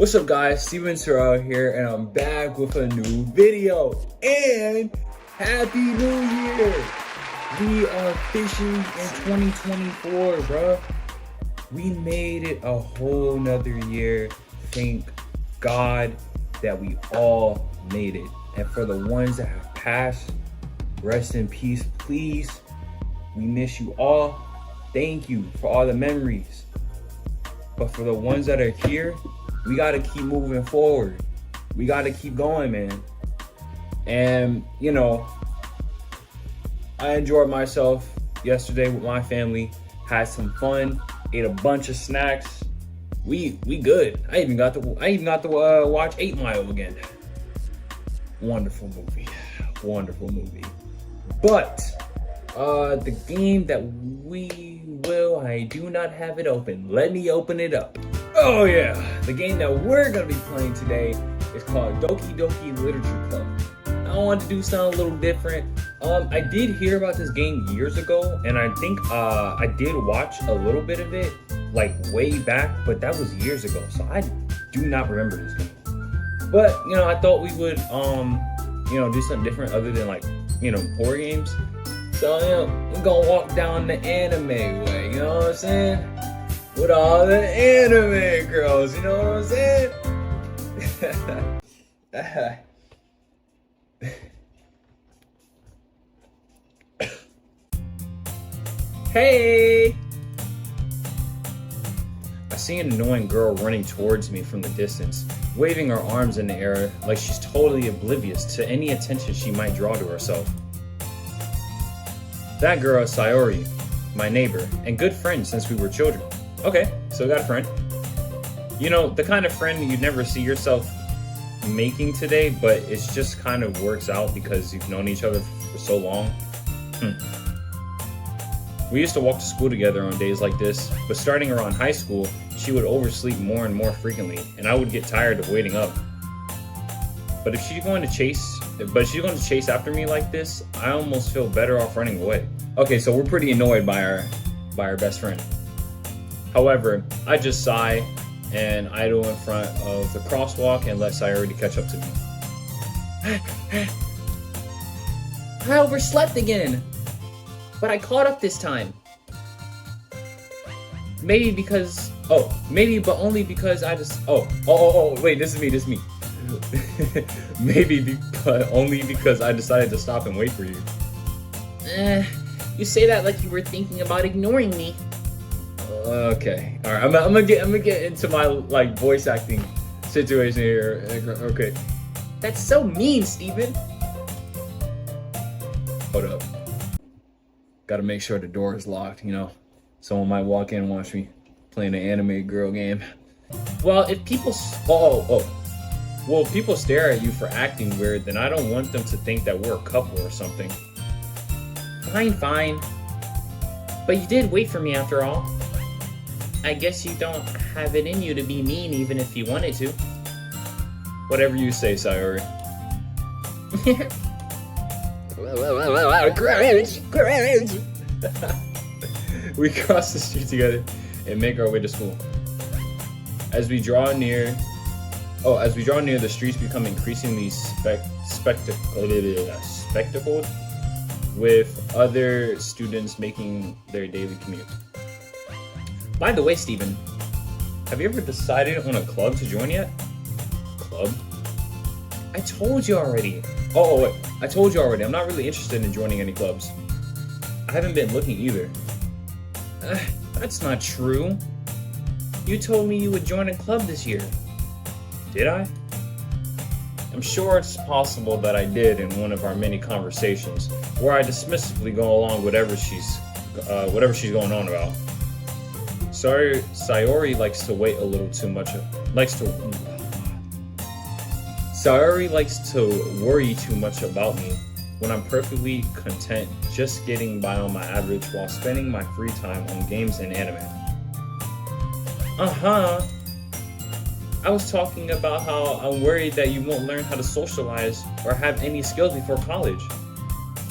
What's up guys, STVTRL here, and I'm back with a new video, and Happy New Year! We are officially in 2024, bro. We made it a whole nother year. Thank God that we all made it. And for the ones that have passed, rest in peace, please. We miss you all. Thank you for all the memories. But for the ones that are here, we gotta keep moving forward. We gotta keep going, man. And you know, I enjoyed myself yesterday with my family, had some fun, ate a bunch of snacks. We good. I even got to watch 8 Mile again. Wonderful movie. But the game that I do not have it open. Let me open it up. Oh yeah, the game that we're gonna be playing today is called Doki Doki Literature Club. I wanted to do something a little different. I did hear about this game years ago, and I think I did watch a little bit of it, like way back, but that was years ago, so I do not remember this game. But you know, I thought we would do something different other than like horror games. So we're gonna walk down the anime way, you know what I'm saying? With all the anime girls, you know what I'm saying? Hey! I see an annoying girl running towards me from the distance, waving her arms in the air like she's totally oblivious to any attention she might draw to herself. That girl is Sayori, my neighbor, and good friend since we were children. Okay, so got a friend. You know, the kind of friend you'd never see yourself making today, but it just kind of works out because you've known each other for so long. We used to walk to school together on days like this, but starting around high school, she would oversleep more and more frequently, and I would get tired of waiting up. But if she's going to chase after me like this, I almost feel better off running away. Okay, so we're pretty annoyed by our best friend. However, I just sigh and idle in front of the crosswalk and let Sayori catch up to me. I overslept again, but I caught up this time. Maybe but only because I just, wait, this is me. But only because I decided to stop and wait for you. You say that like you were thinking about ignoring me. Okay, all right. I'm gonna get into my like voice acting situation here. Okay. That's so mean, Steven. Hold up. Gotta make sure the door is locked. You know, someone might walk in and watch me playing an anime girl game. Well, if people well, if people stare at you for acting weird, then I don't want them to think that we're a couple or something. Fine. But you did wait for me after all. I guess you don't have it in you to be mean even if you wanted to. Whatever you say, Sayori. Cringe. We cross the street together and make our way to school. As we draw near, the streets become increasingly spectacled with other students making their daily commute. By the way, Steven, have you ever decided on a club to join yet? Club? I told you already. Wait. I told you already. I'm not really interested in joining any clubs. I haven't been looking either. That's not true. You told me you would join a club this year. Did I? I'm sure it's possible that I did in one of our many conversations, where I dismissively go along with whatever she's going on about. Sayori likes to wait a little too much. Sayori likes to worry too much about me when I'm perfectly content just getting by on my average while spending my free time on games and anime. I was talking about how I'm worried that you won't learn how to socialize or have any skills before college.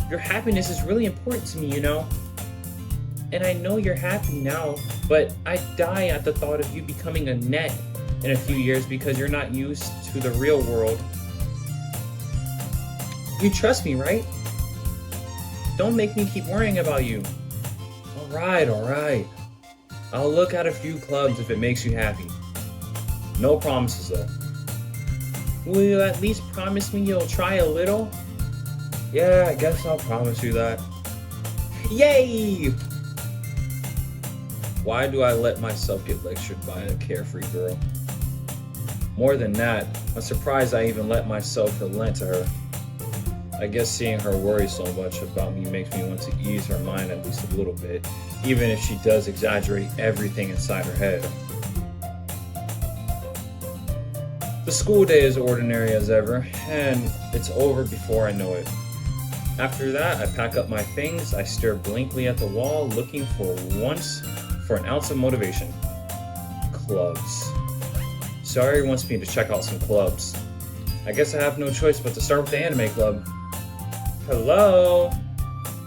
Your happiness is really important to me, you know. And I know you're happy now, but I die at the thought of you becoming a net in a few years because you're not used to the real world. You trust me, right? Don't make me keep worrying about you. Alright. I'll look at a few clubs if it makes you happy. No promises though. Will you at least promise me you'll try a little? Yeah, I guess I'll promise you that. Yay! Why do I let myself get lectured by a carefree girl? More than that, I'm surprised I even let myself relent to her. I guess seeing her worry so much about me makes me want to ease her mind at least a little bit, even if she does exaggerate everything inside her head. The school day is ordinary as ever, and it's over before I know it. After that, I pack up my things, I stare blankly at the wall, looking for an ounce of motivation. Clubs. Sayori wants me to check out some clubs. I guess I have no choice but to start with the anime club. Hello?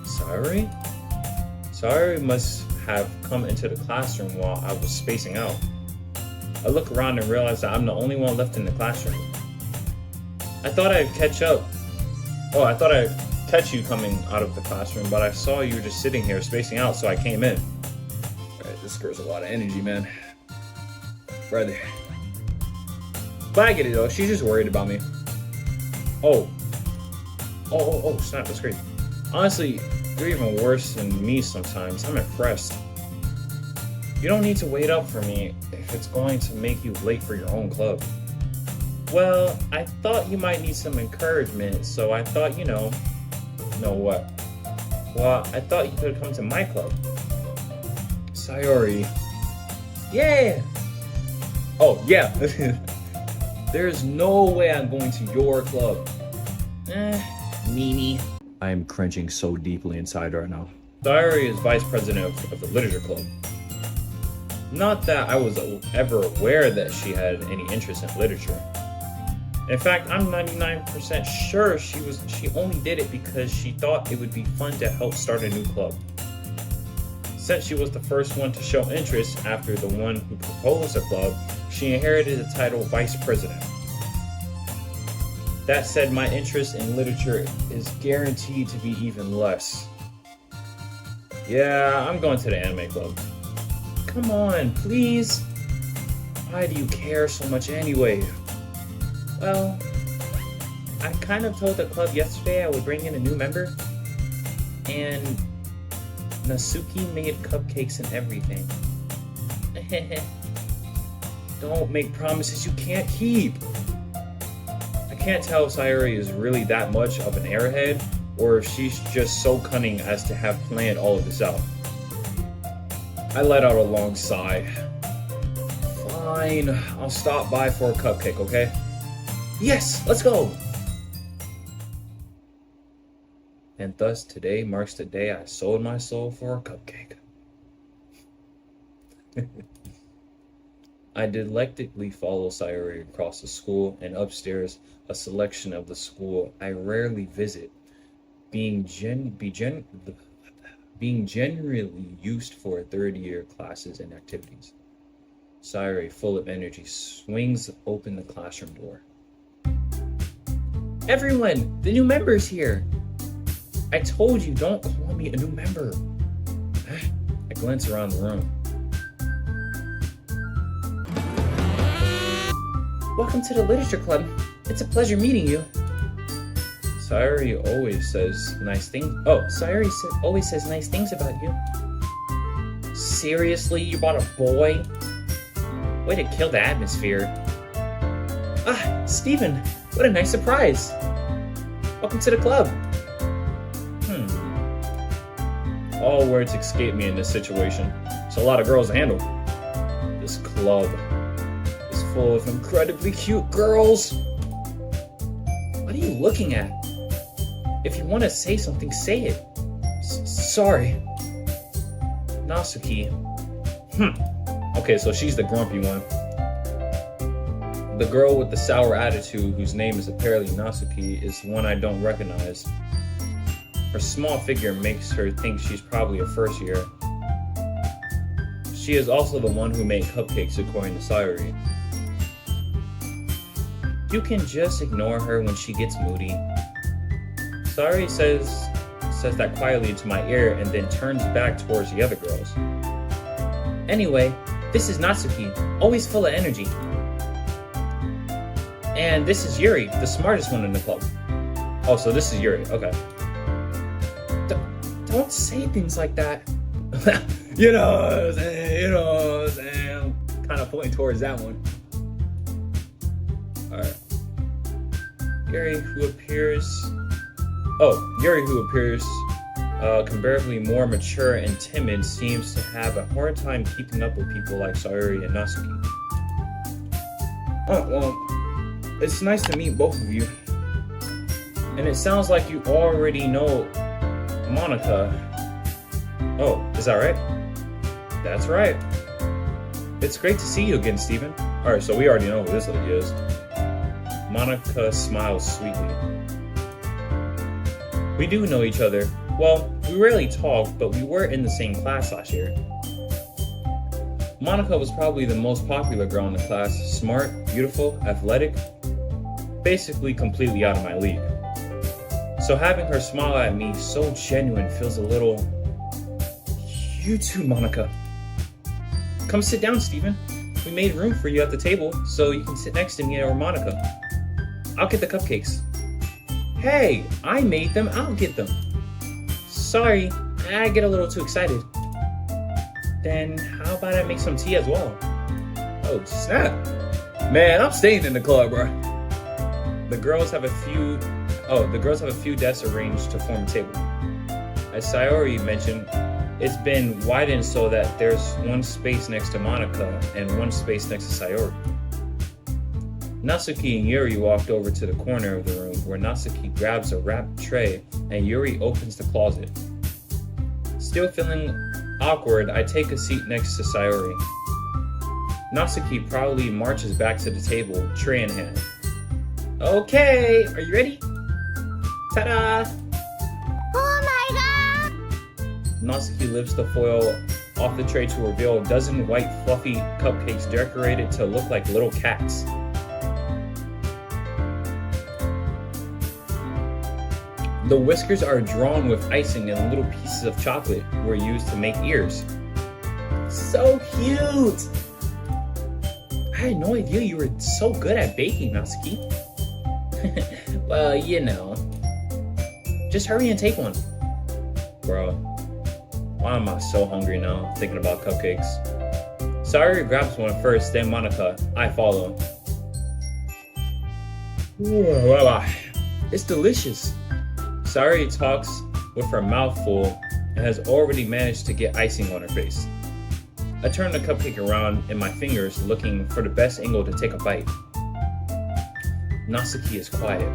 Sayori? Sayori must have come into the classroom while I was spacing out. I look around and realize that I'm the only one left in the classroom. I thought I'd catch you coming out of the classroom, but I saw you just sitting here spacing out, so I came in. Alright, this girl's a lot of energy, man. Brother. But I get it though, she's just worried about me. Oh, snap, that's great. Honestly, you're even worse than me sometimes. I'm impressed. You don't need to wait up for me if it's going to make you late for your own club. Well, I thought you might need some encouragement, so I thought, know what? Well, I thought you could come to my club. Sayori. Yeah! Oh, yeah. There's no way I'm going to your club. Nini. I am cringing so deeply inside right now. Sayori is vice president of the literature club. Not that I was ever aware that she had any interest in literature. In fact, I'm 99% sure she only did it because she thought it would be fun to help start a new club. Since she was the first one to show interest after the one who proposed the club, she inherited the title vice president. That said, my interest in literature is guaranteed to be even less. Yeah, I'm going to the anime club. Come on, please. Why do you care so much anyway? Well, I kind of told the club yesterday I would bring in a new member, and Natsuki made cupcakes and everything. Don't make promises you can't keep. I can't tell if Sayori is really that much of an airhead, or if she's just so cunning as to have planned all of this out. I let out a long sigh. Fine, I'll stop by for a cupcake, okay? Yes, let's go! And thus today marks the day I sold my soul for a cupcake. I delectably follow Sayori across the school and upstairs, a selection of the school I rarely visit, being generally used for third-year classes and activities. Sayori, full of energy, swings open the classroom door. Everyone, the new member's here. I told you, don't call me a new member. I glance around the room. Welcome to the literature club. It's a pleasure meeting you. Sayori always says nice things. Oh, Sayori always says nice things about you. Seriously, you brought a boy? Way to kill the atmosphere. Ah, Steven, what a nice surprise. Welcome to the club. All words escape me in this situation. It's a lot of girls to handle. This club is full of incredibly cute girls. What are you looking at? If you want to say something, say it. Sorry. Natsuki. Okay, so she's the grumpy one. The girl with the sour attitude, whose name is apparently Natsuki, is one I don't recognize. Her small figure makes her think she's probably a first year. She is also the one who made cupcakes according to Sayori. You can just ignore her when she gets moody. Sayori says that quietly into my ear and then turns back towards the other girls. Anyway, this is Natsuki, always full of energy. And this is Yuri, the smartest one in the club. Oh, so this is Yuri, okay. Don't say things like that. You know what I'm saying, kind of pointing towards that one. Alright. Yuri, who appears comparably more mature and timid, seems to have a hard time keeping up with people like Sayori and Natsuki. Oh, well, it's nice to meet both of you. And it sounds like you already know Monica. Oh, is that right? That's right. It's great to see you again, Steven. Alright, so we already know who this lady is. Monica smiles sweetly. We do know each other. Well, we rarely talk, but we were in the same class last year. Monica was probably the most popular girl in the class. Smart, beautiful, athletic. Basically completely out of my league. So having her smile at me so genuine feels a little... You too, Monica. Come sit down, Steven. We made room for you at the table, so you can sit next to me or Monica. I'll get the cupcakes. Hey, I made them, I'll get them. Sorry, I get a little too excited. Then how about I make some tea as well? Oh, snap. Man, I'm staying in the club, bro. The girls have a few desks arranged to form a table. As Sayori mentioned, it's been widened so that there's one space next to Monica and one space next to Sayori. Natsuki and Yuri walked over to the corner of the room where Natsuki grabs a wrapped tray and Yuri opens the closet. Still feeling awkward, I take a seat next to Sayori. Natsuki proudly marches back to the table, tray in hand. Okay, are you ready? Ta-da! Oh my god! Natsuki lifts the foil off the tray to reveal a dozen white fluffy cupcakes decorated to look like little cats. The whiskers are drawn with icing and little pieces of chocolate were used to make ears. So cute! I had no idea you were so good at baking, Natsuki. Well, you know. Just hurry and take one. Bro, why am I so hungry now thinking about cupcakes? Sayori grabs one first, then Monica. I follow. It's delicious. Sayori talks with her mouth full and has already managed to get icing on her face. I turn the cupcake around in my fingers, looking for the best angle to take a bite. Natsuki is quiet.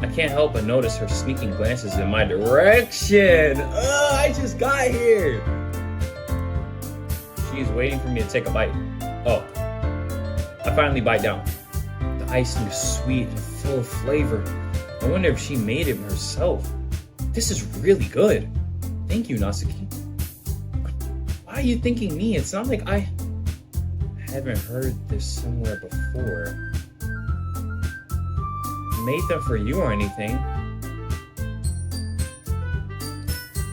I can't help but notice her sneaking glances in my direction. I just got here. She is waiting for me to take a bite. Oh, I finally bite down. The icing is sweet and full of flavor. I wonder if she made it herself. This is really good. Thank you, Natsuki. Why are you thanking me? It's not like I haven't heard this somewhere before. Made them for you or anything.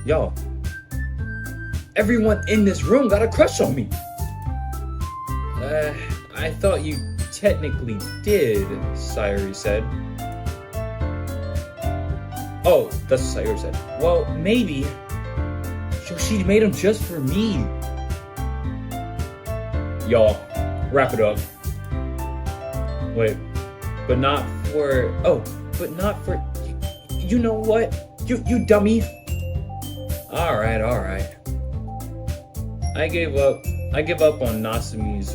Yo, everyone in this room got a crush on me. I thought you technically did, Sayori said. Oh, that's what Sayori said. Well, maybe. So she made them just for me. Y'all, wrap it up. Wait, but not for... Oh, but not for... You know what? You dummy. Alright. I give up on Natsuki's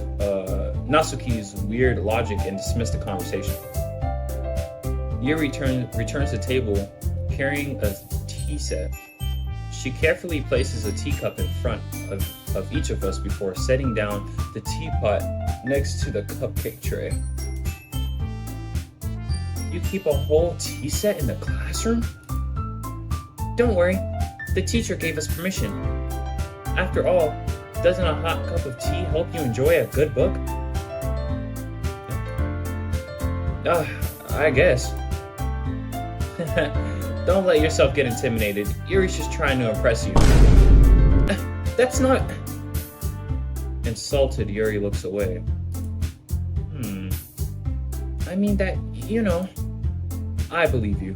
weird logic and dismiss the conversation. Yuri returns to the table carrying a tea set. She carefully places a teacup in front of each of us before setting down the teapot next to the cupcake tray. You keep a whole tea set in the classroom? Don't worry, the teacher gave us permission. After all, doesn't a hot cup of tea help you enjoy a good book? I guess. Don't let yourself get intimidated. Yuri's just trying to impress you. That's not... Insulted, Yuri looks away. I mean that, I believe you.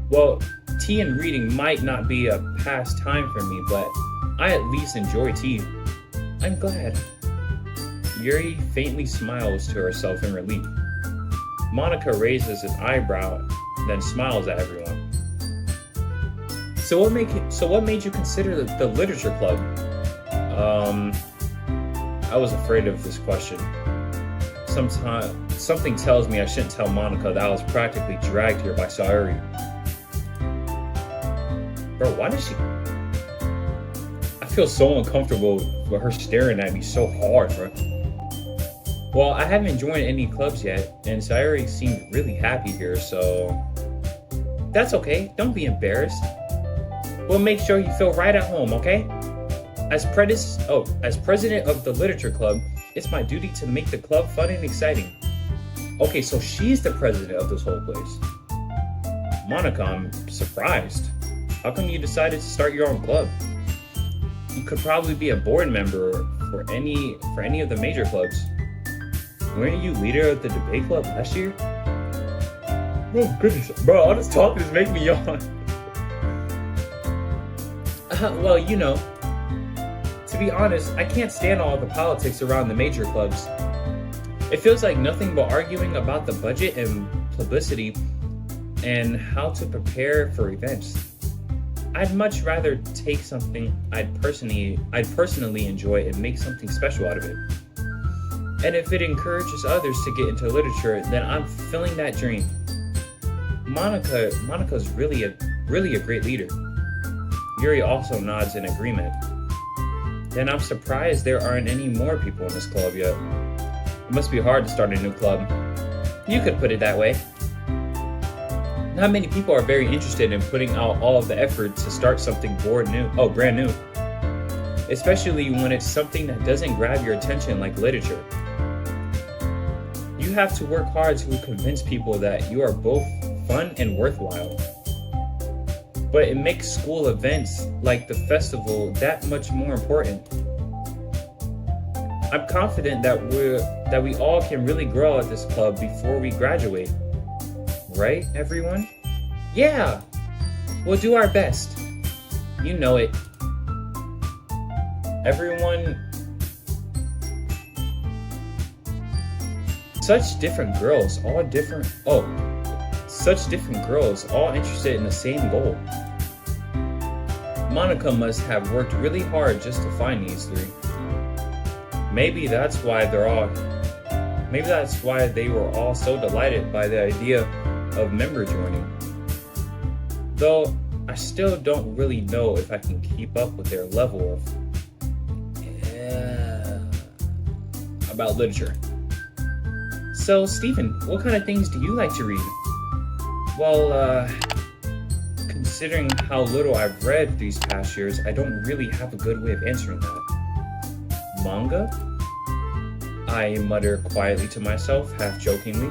Well, tea and reading might not be a pastime for me, but I at least enjoy tea. I'm glad. Yuri faintly smiles to herself in relief. Monica raises an eyebrow, then smiles at everyone. So what made you consider the literature club? I was afraid of this question. Something tells me I shouldn't tell Monica that I was practically dragged here by Sayuri. Bro, why does she... I feel so uncomfortable with her staring at me so hard, bro. Well, I haven't joined any clubs yet, and Sayuri seemed really happy here, so... That's okay, don't be embarrassed. We'll make sure you feel right at home, okay? As president of the literature club, it's my duty to make the club fun and exciting. Okay, so she's the president of this whole place. Monica, I'm surprised. How come you decided to start your own club? You could probably be a board member for any of the major clubs. Weren't you leader of the debate club last year? Oh goodness, bro, all this talking is making me yawn. Well, to be honest, I can't stand all the politics around the major clubs. It feels like nothing but arguing about the budget and publicity and how to prepare for events. I'd much rather take something I'd personally enjoy and make something special out of it. And if it encourages others to get into literature, then I'm fulfilling that dream. Monica's really a great leader. Yuri also nods in agreement. Then I'm surprised there aren't any more people in this club yet. It must be hard to start a new club. You could put it that way. Not many people are very interested in putting out all of the effort to start something brand new. Especially when it's something that doesn't grab your attention like literature. You have to work hard to convince people that you are both fun and worthwhile. But it makes school events like the festival that much more important. I'm confident that we all can really grow at this club before we graduate. Right, everyone? Yeah! We'll do our best. You know it. Everyone... Such different girls, all interested in the same goal. Monica must have worked really hard just to find these three. Maybe that's why they were all so delighted by the idea of member joining. Though I still don't really know if I can keep up with their level of about literature. So, Stephen, what kind of things do you like to read? Well, considering how little I've read these past years, I don't really have a good way of answering that. Manga? I mutter quietly to myself, half jokingly.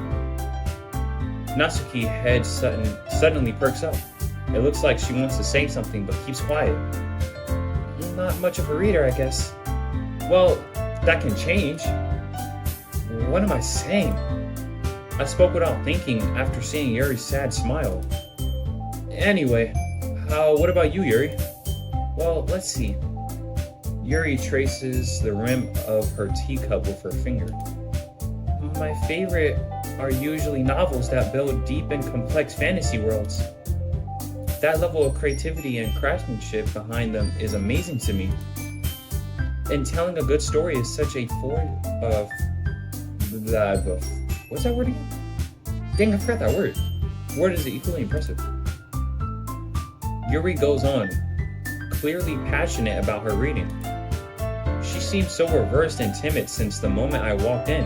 Natsuki's head suddenly perks up. It looks like she wants to say something but keeps quiet. Not much of a reader, I guess. Well, that can change. What am I saying? I spoke without thinking after seeing Yuri's sad smile. Anyway, what about you, Yuri? Well, let's see. Yuri traces the rim of her teacup with her finger. My favorite are usually novels that build deep and complex fantasy worlds. That level of creativity and craftsmanship behind them is amazing to me. And telling a good story is such a what's that word again? Dang, I forgot that word. Word is equally impressive. Yuri goes on, clearly passionate about her reading. She seems so reversed and timid since the moment I walked in,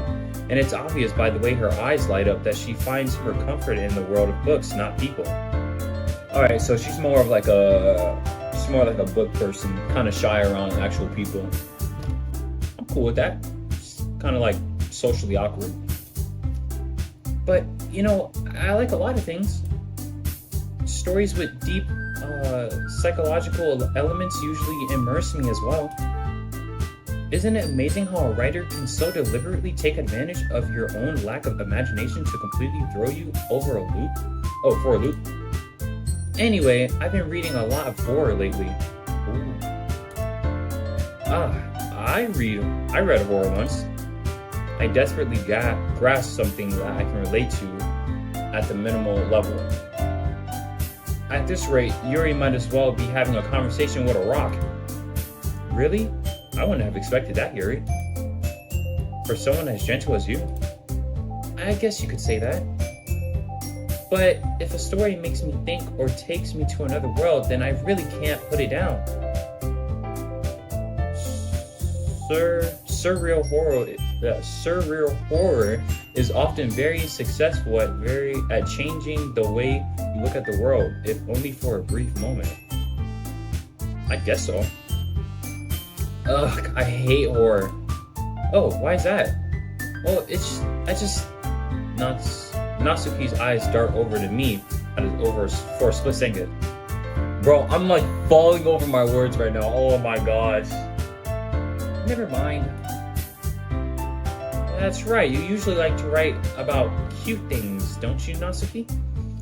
and it's obvious by the way her eyes light up that she finds her comfort in the world of books, not people. Alright, so she's more like a book person, kind of shy around actual people. I'm cool with that. It's kind of like socially awkward. But, you know, I like a lot of things. Stories with deep psychological elements usually immerse me as well. Isn't it amazing how a writer can so deliberately take advantage of your own lack of imagination to completely throw you over a loop? Oh, for a loop. Anyway, I've been reading a lot of horror lately. Ooh. I read horror once. I desperately grasped something that I can relate to at the minimal level. At this rate, Yuri might as well be having a conversation with a rock. Really? I wouldn't have expected that, Yuri. For someone as gentle as you? I guess you could say that. But if a story makes me think or takes me to another world, then I really can't put it down. Surreal horror is often very successful at changing the way you look at the world, if only for a brief moment. I guess so. Ugh, I hate horror. Oh, why is that? Well, Natsuki's eyes dart over to me for a split second. Bro, I'm like falling over my words right now. Oh my gosh. Never mind. That's right, you usually like to write about cute things, don't you, Natsuki?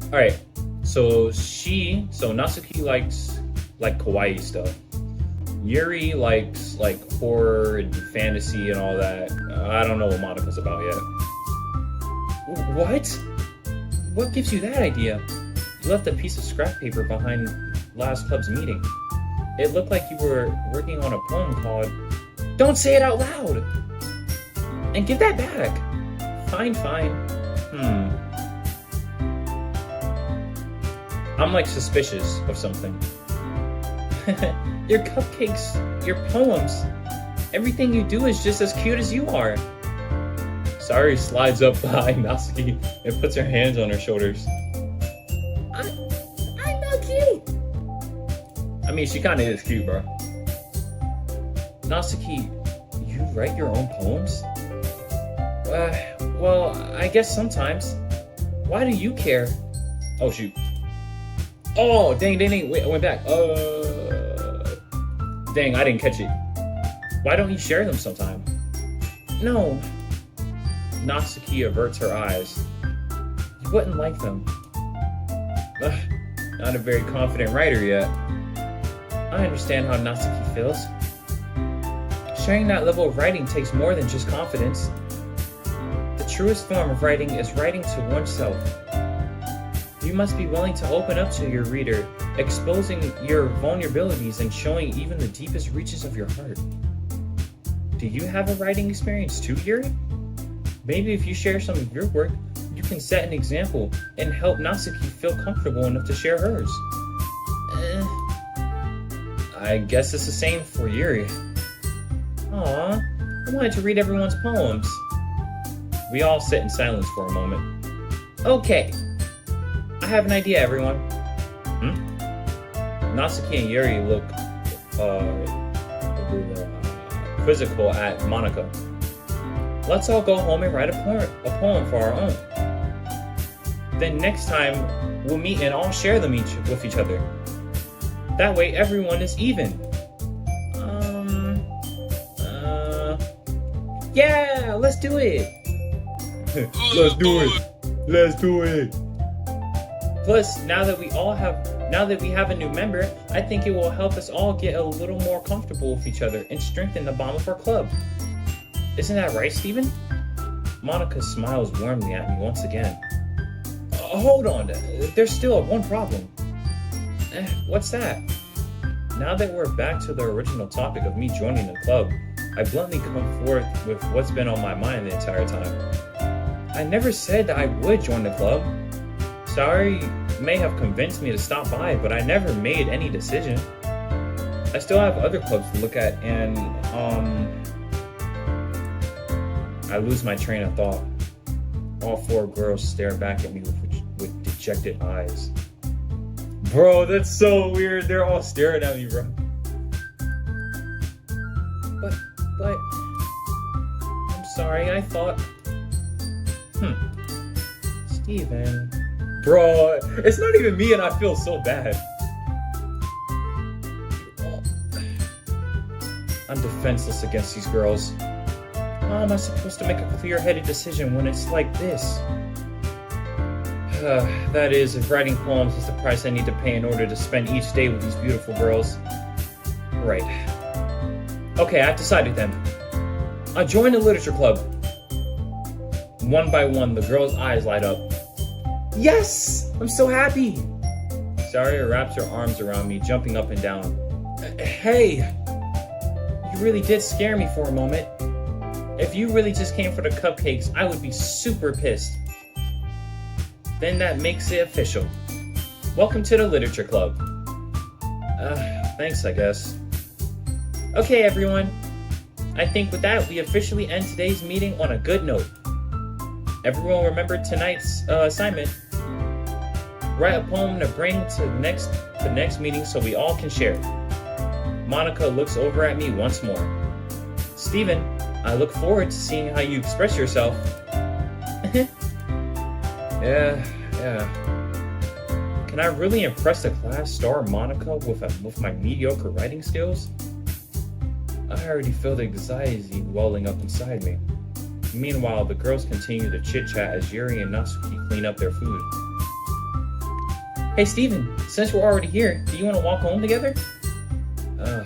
Alright, so Natsuki likes like kawaii stuff. Yuri likes like horror and fantasy and all that. I don't know what Monika's about yet. What? What gives you that idea? You left a piece of scrap paper behind last club's meeting. It looked like you were working on a poem called Don't Say It Out Loud! And give that back! Fine. I'm like suspicious of something. Your cupcakes, your poems, everything you do is just as cute as you are. Sari slides up behind Natsuki and puts her hands on her shoulders. I'm not cute! I mean, she kinda is cute, bro. Natsuki, you write your own poems? Well, I guess sometimes. Why do you care? Oh, shoot. Oh, dang, wait, I went back. Dang, I didn't catch it. Why don't you share them sometime? No. Natsuki averts her eyes. You wouldn't like them. Not a very confident writer yet. I understand how Natsuki feels. Sharing that level of writing takes more than just confidence. The truest form of writing is writing to oneself. You must be willing to open up to your reader, exposing your vulnerabilities and showing even the deepest reaches of your heart. Do you have a writing experience too, Yuri? Maybe if you share some of your work, you can set an example and help Natsuki feel comfortable enough to share hers. I guess it's the same for Yuri. Aw, I wanted to read everyone's poems. We all sit in silence for a moment. Okay, I have an idea, everyone. Natsuki and Yuri look quizzical at Monika. Let's all go home and write a poem for our own. Then next time, we'll meet and all share them with each other. That way everyone is even. Yeah, let's do it. Let's do it. Plus, now that we have a new member, I think it will help us all get a little more comfortable with each other and strengthen the bond of our club. Isn't that right, Steven? Monika smiles warmly at me once again. Hold on, there's still one problem. What's that? Now that we're back to the original topic of me joining the club, I bluntly come forth with what's been on my mind the entire time. I never said that I would join the club. Sari may have convinced me to stop by, but I never made any decision. I still have other clubs to look at, and I lose my train of thought. All four girls stare back at me with dejected eyes. Bro, that's so weird. They're all staring at me, bro. But I'm sorry, I thought... Steven. Bro, it's not even me and I feel so bad. I'm defenseless against these girls. How am I supposed to make a clear-headed decision when it's like this? That is, if writing poems is the price I need to pay in order to spend each day with these beautiful girls. Right. Okay, I've decided then. I'll join the literature club. One by one, the girls' eyes light up. Yes! I'm so happy! Saria wraps her arms around me, jumping up and down. Hey! You really did scare me for a moment. If you really just came for the cupcakes, I would be super pissed. Then that makes it official. Welcome to the literature club. Thanks, I guess. Okay, everyone. I think with that, we officially end today's meeting on a good note. Everyone remember tonight's assignment. Write a poem to bring to the next meeting so we all can share it. Monica looks over at me once more. Steven, I look forward to seeing how you express yourself. Yeah. Can I really impress the class star Monica with my mediocre writing skills? I already feel the anxiety welling up inside me. Meanwhile, the girls continue to chit-chat as Yuri and Natsuki clean up their food. Hey Steven, since we're already here, do you want to walk home together?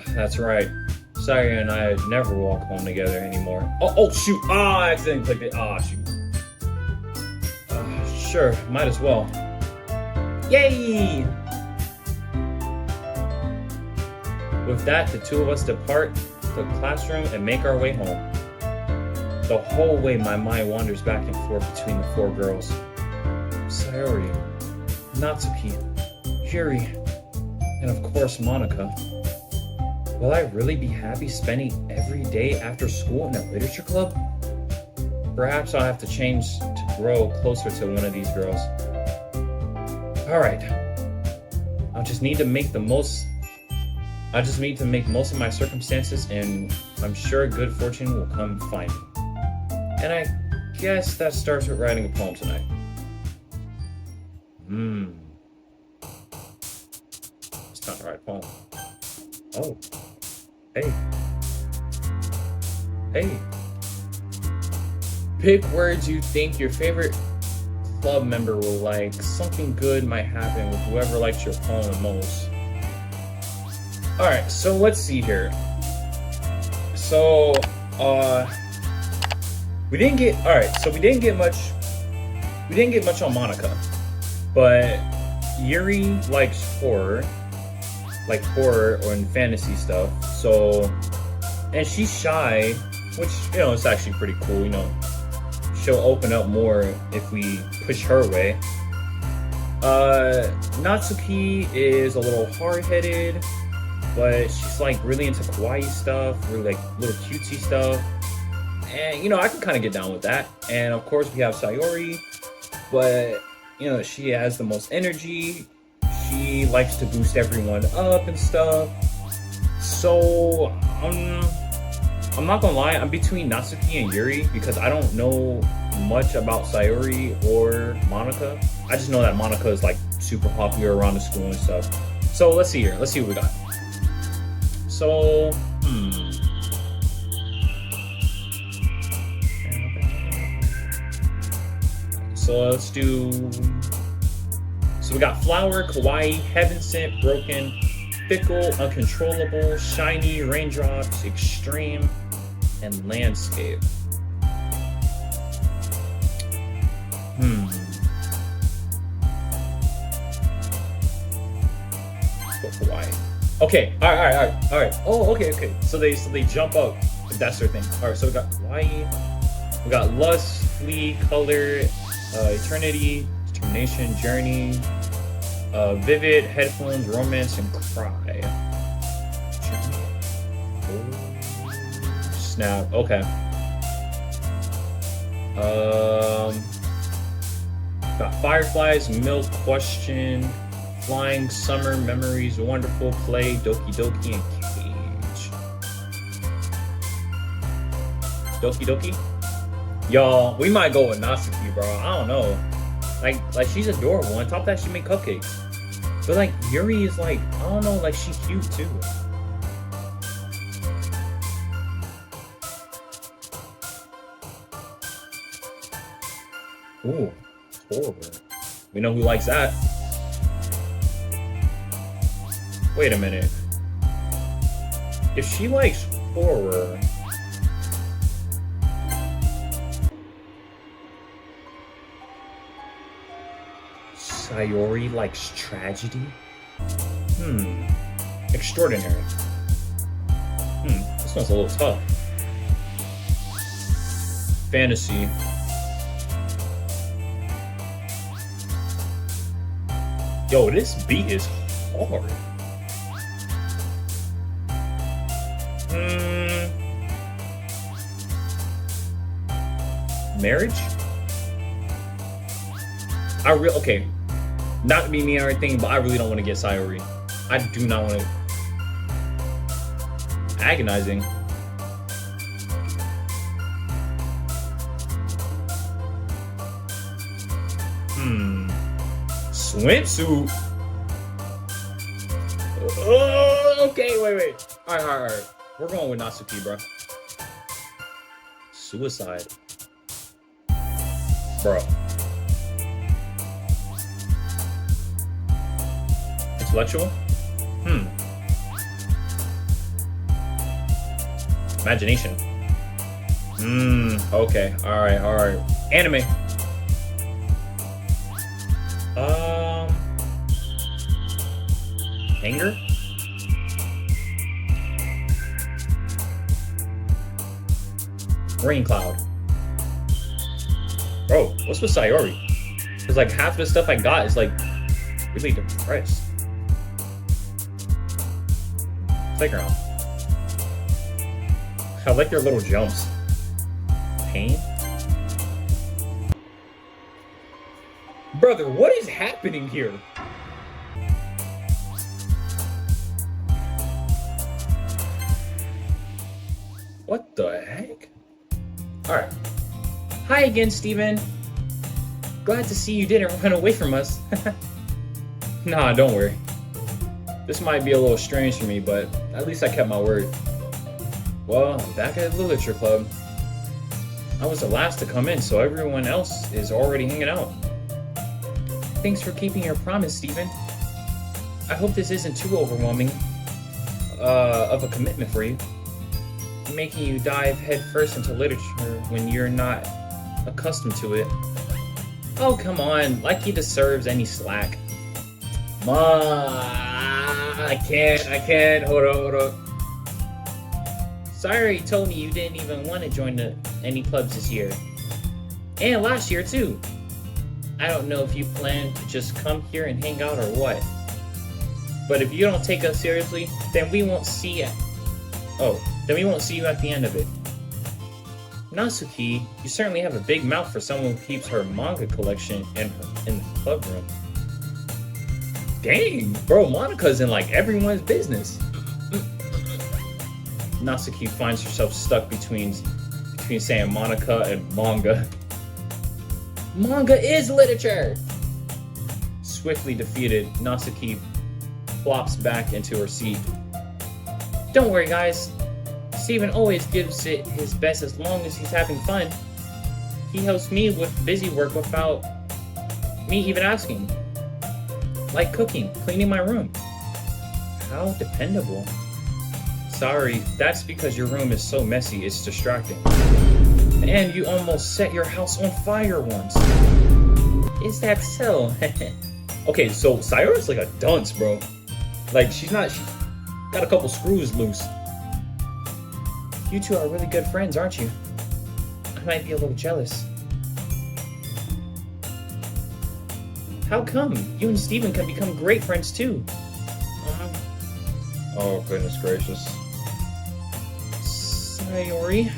That's right. Saria and I never walk home together anymore. Oh shoot! I accidentally clicked it. Shoot. Sure, might as well. Yay! With that, the two of us depart the classroom and make our way home. The whole way, my mind wanders back and forth between the four girls. Sayori, Natsuki, Yuri, and of course Monica. Will I really be happy spending every day after school in a literature club? Perhaps I'll have to change to grow closer to one of these girls. Alright. I just need to make most of my circumstances, and I'm sure good fortune will come find me. And I guess that starts with writing a poem tonight. It's time to write a poem. Oh. Hey. Pick words you think your favorite club member will like. Something good might happen with whoever likes your poem the most. Alright, so let's see here. So, we didn't get much on Monica. But Yuri likes horror or in fantasy stuff. So, and she's shy, which, it's actually pretty cool, She'll open up more if we push her away. Natsuki is a little hard-headed, but she's really into kawaii stuff, really little cutesy stuff. And, I can kind of get down with that. And of course we have Sayori, but, she has the most energy. She likes to boost everyone up and stuff. So, I'm not gonna lie, I'm between Natsuki and Yuri because I don't know much about Sayori or Monica. I just know that Monica is super popular around the school and stuff. So let's see here. Let's see what we got. So, So let's do. So we got flower, kawaii, heaven sent, broken, fickle, uncontrollable, shiny, raindrops, extreme, and landscape. Let's go Hawaii. Okay, all right. Oh, okay. So they jump up. That's their thing. All right, so we got kawaii. We got lust, flee, color, eternity, determination, journey, vivid, headphones, romance, and cry. Snap. Okay. Got fireflies, milk, question, flying, summer, memories, wonderful, play, Doki Doki, and cage. Doki Doki? Y'all, we might go with Natsuki, bro. I don't know. Like she's adorable. On top of that, she made cupcakes. But like Yuri is like, I don't know, like she's cute too. Ooh, horror. We know who likes that. Wait a minute. If she likes horror, Sayori likes tragedy? Extraordinary. This one's a little tough. Fantasy. Yo, this beat is hard. Marriage? Okay. Not to be mean or anything, but I really don't want to get Sayori. I do not want to. Agonizing. Swimsuit. Oh, okay, wait. All right. We're going with Natsuki, bro. Suicide. Bro. Intellectual? Imagination. Okay. All right. Anime. Anger? Rain cloud. Bro, what's with Sayori? Cause like half of the stuff I got is like really depressed. Playground. I like their little jumps. Pain? Brother, what is happening here? What the heck? Alright. Hi again, Steven. Glad to see you didn't run away from us. Nah, don't worry. This might be a little strange for me, but at least I kept my word. Well, I'm back at the Literature Club. I was the last to come in, so everyone else is already hanging out. Thanks for keeping your promise, Steven. I hope this isn't too overwhelming of a commitment for you. Making you dive headfirst into literature when you're not accustomed to it. Oh, come on. Like he deserves any slack. I can't. Hold up. Sorry, told me you didn't even want to join any clubs this year. And last year, too. I don't know if you plan to just come here and hang out or what. But if you don't take us seriously, then we won't see it. Then we won't see you at the end of it. Natsuki, you certainly have a big mouth for someone who keeps her manga collection in the club room. Dang, bro, Monika's in like everyone's business. Natsuki finds herself stuck between saying Monica and manga. Manga is literature! Swiftly defeated, Natsuki flops back into her seat. Don't worry, guys. Steven always gives it his best as long as he's having fun. He helps me with busy work without me even asking. Like cooking, cleaning my room. How dependable. Sorry, that's because your room is so messy, it's distracting. And you almost set your house on fire once. Is that so? Okay, so Sayori's like a dunce, bro. Like, she got a couple screws loose. You two are really good friends, aren't you? I might be a little jealous. How come? You and Steven can become great friends too. Oh, goodness gracious. Sayori?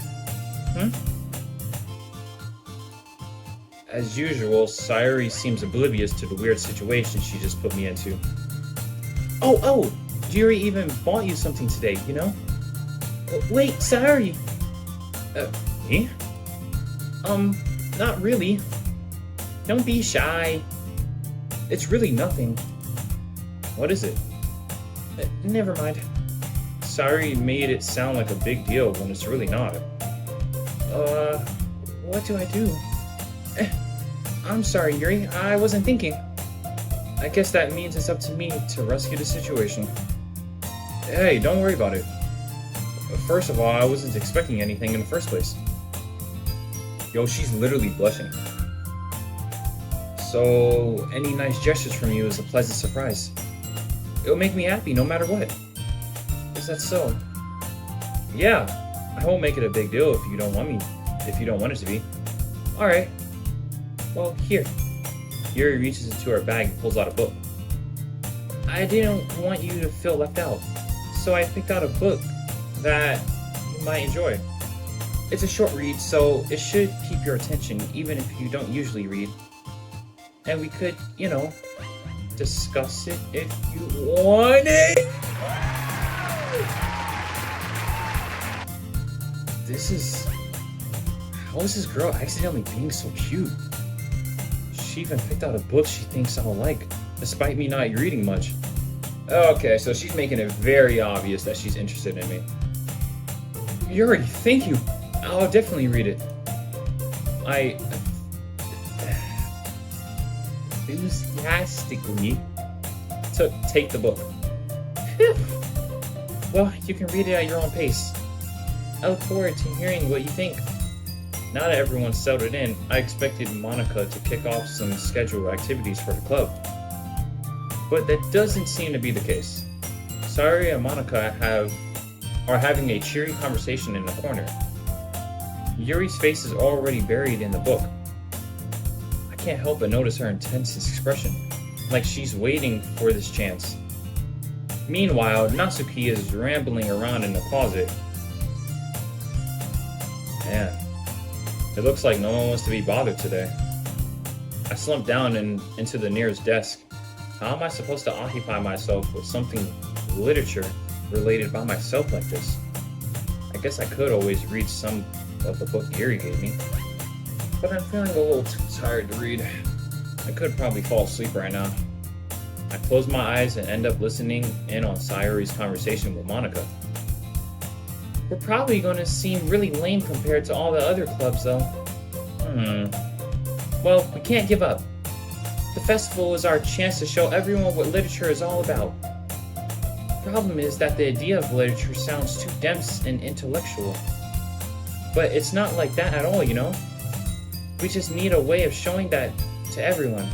As usual, Sayori seems oblivious to the weird situation she just put me into. Oh! Jiri even bought you something today, you know? Wait, Sayori! Me? Not really. Don't be shy. It's really nothing. What is it? Never mind. Sayuri made it sound like a big deal when it's really not. What do I do? I'm sorry, Yuri. I wasn't thinking. I guess that means it's up to me to rescue the situation. Hey, don't worry about it. First of all, I wasn't expecting anything in the first place. Yo, she's literally blushing. So, any nice gestures from you is a pleasant surprise. It'll make me happy no matter what. Is that so? Yeah, I won't make it a big deal if you don't want it to be. Alright. Well, here. Yuri reaches into her bag and pulls out a book. I didn't want you to feel left out, so I picked out a book that you might enjoy. It's a short read, so it should keep your attention even if you don't usually read. And we could, discuss it if you want it. How is this girl accidentally being so cute? She even picked out a book she thinks I'll like, despite me not reading much. Okay, so she's making it very obvious that she's interested in me. Yuri, thank you. I'll definitely read it. I enthusiastically take the book. Well, you can read it at your own pace. I look forward to hearing what you think. Now that everyone's settled in, I expected Monica to kick off some scheduled activities for the club. But that doesn't seem to be the case. Sayuri and Monica are having a cheery conversation in the corner. Yuri's face is already buried in the book. I can't help but notice her intense expression, like she's waiting for this chance. Meanwhile, Natsuki is rambling around in the closet. Man, it looks like no one wants to be bothered today. I slump down into the nearest desk. How am I supposed to occupy myself with something literature related by myself like this? I guess I could always read some of the book Yuri gave me, but I'm feeling a little too tired to read. I could probably fall asleep right now. I close my eyes and end up listening in on Sayuri's conversation with Monica. We're probably going to seem really lame compared to all the other clubs though. Well, we can't give up. The festival is our chance to show everyone what literature is all about. Problem is that the idea of literature sounds too dense and intellectual. But it's not like that at all, We just need a way of showing that to everyone.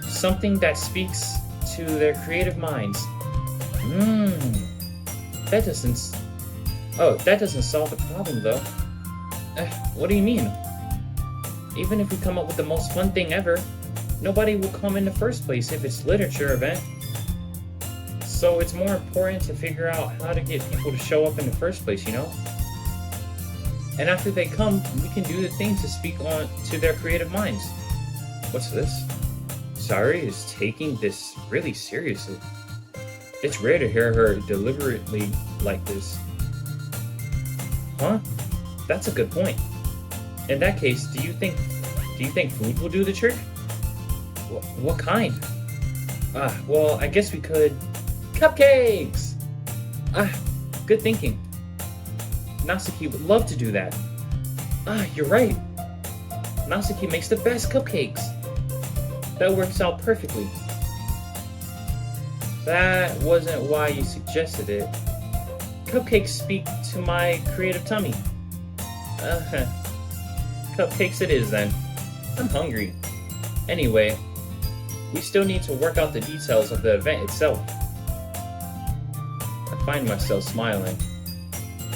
Something that speaks to their creative minds. That doesn't solve the problem though. What do you mean? Even if we come up with the most fun thing ever, nobody will come in the first place if it's literature event. So it's more important to figure out how to get people to show up in the first place, And after they come, we can do the things to speak on to their creative minds. What's this? Sayuri is taking this really seriously. It's rare to hear her deliberately like this. Huh? That's a good point. In that case, do you think food will do the trick? What kind? Well, I guess we could... Cupcakes! Good thinking. Natsuki would love to do that. You're right. Natsuki makes the best cupcakes. That works out perfectly. That wasn't why you suggested it. Cupcakes speak to my creative tummy. Cupcakes it is then. I'm hungry. Anyway, we still need to work out the details of the event itself. I find myself smiling.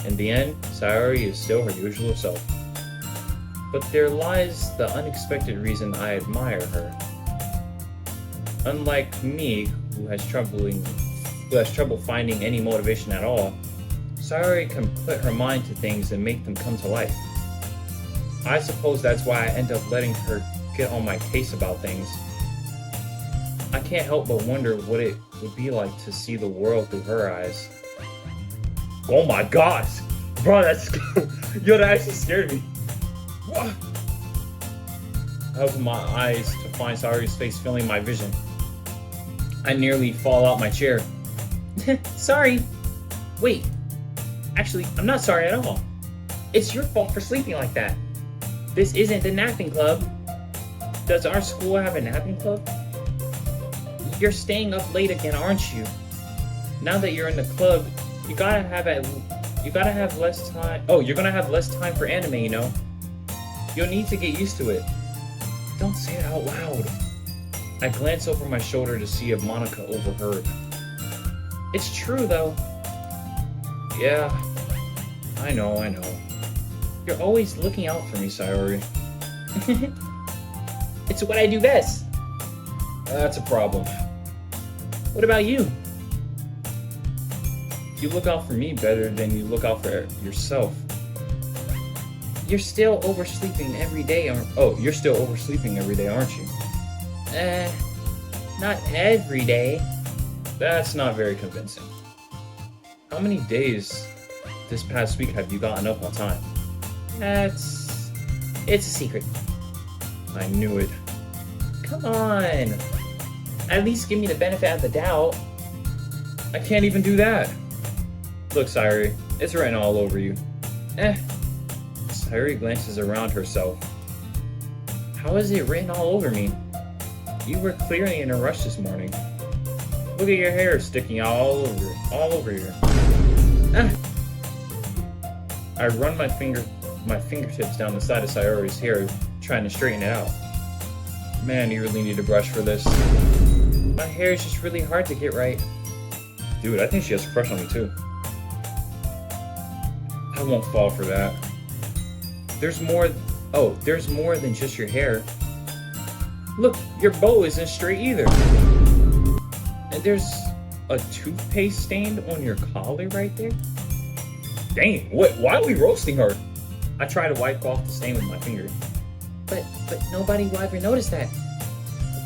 In the end, Sayuri is still her usual self. But there lies the unexpected reason I admire her. Unlike me, who has trouble finding any motivation at all, Sayuri can put her mind to things and make them come to life. I suppose that's why I end up letting her get on my case about things. I can't help but wonder what it would be like to see the world through her eyes. Oh my gosh! Bro, that actually scared me. What? I open my eyes to find Sayori's face filling my vision. I nearly fall out my chair. Sorry. Wait. Actually, I'm not sorry at all. It's your fault for sleeping like that. This isn't the napping club. Does our school have a napping club? You're staying up late again, aren't you? Now that you're in the club, you gotta have less time. Oh, you're gonna have less time for anime, you know? You'll need to get used to it. Don't say it out loud. I glance over my shoulder to see if Monica overheard. It's true, though. Yeah, I know. You're always looking out for me, Sayori. It's what I do best. That's a problem. What about you? You look out for me better than you look out for yourself. You're still oversleeping every day, you're still oversleeping every day, aren't you? Not every day. That's not very convincing. How many days this past week have you gotten up on time? It's a secret. I knew it. Come on. At least give me the benefit of the doubt. I can't even do that. Look, Sayori, it's written all over you. Sayori glances around herself. How is it written all over me? You were clearly in a rush this morning. Look at your hair sticking out all over here. I run my fingertips down the side of Sayori's hair, trying to straighten it out. Man, you really need a brush for this. My hair is just really hard to get right. Dude, I think she has a crush on me too. I won't fall for that. There's more than just your hair. Look, your bow isn't straight either. And there's a toothpaste stain on your collar right there. Dang, why are we roasting her? I try to wipe off the stain with my finger. But nobody will ever notice that.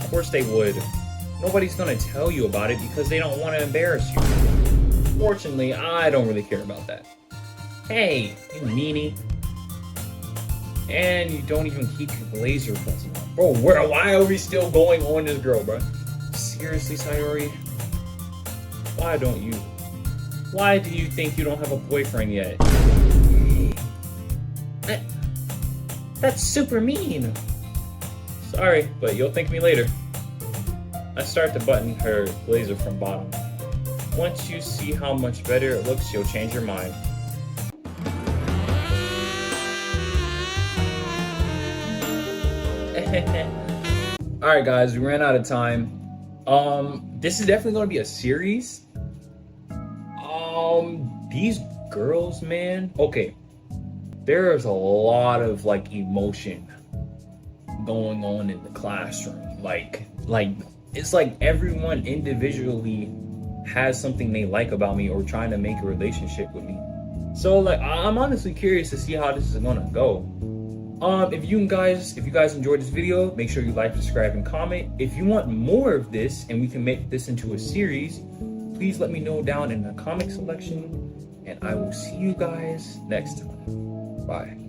Of course they would. Nobody's gonna tell you about it because they don't want to embarrass you. Fortunately, I don't really care about that. Hey, you meanie. And you don't even keep your blazer button on. Bro, why are we still going on this girl, bro? Seriously, Sayori? Why do you think you don't have a boyfriend yet? That's super mean. Sorry, but you'll thank me later. I start to button her blazer from bottom. Once you see how much better it looks, you'll change your mind. Alright guys, we ran out of time. This is definitely gonna be a series. These girls, man. Okay. There's a lot of like emotion going on in the classroom. Like it's like everyone individually has something they like about me or trying to make a relationship with me. So like I'm honestly curious to see how this is gonna go. If you guys enjoyed this video, make sure you like, subscribe, and comment. If you want more of this and we can make this into a series, please let me know down in the comment section, and I will see you guys next time. Bye.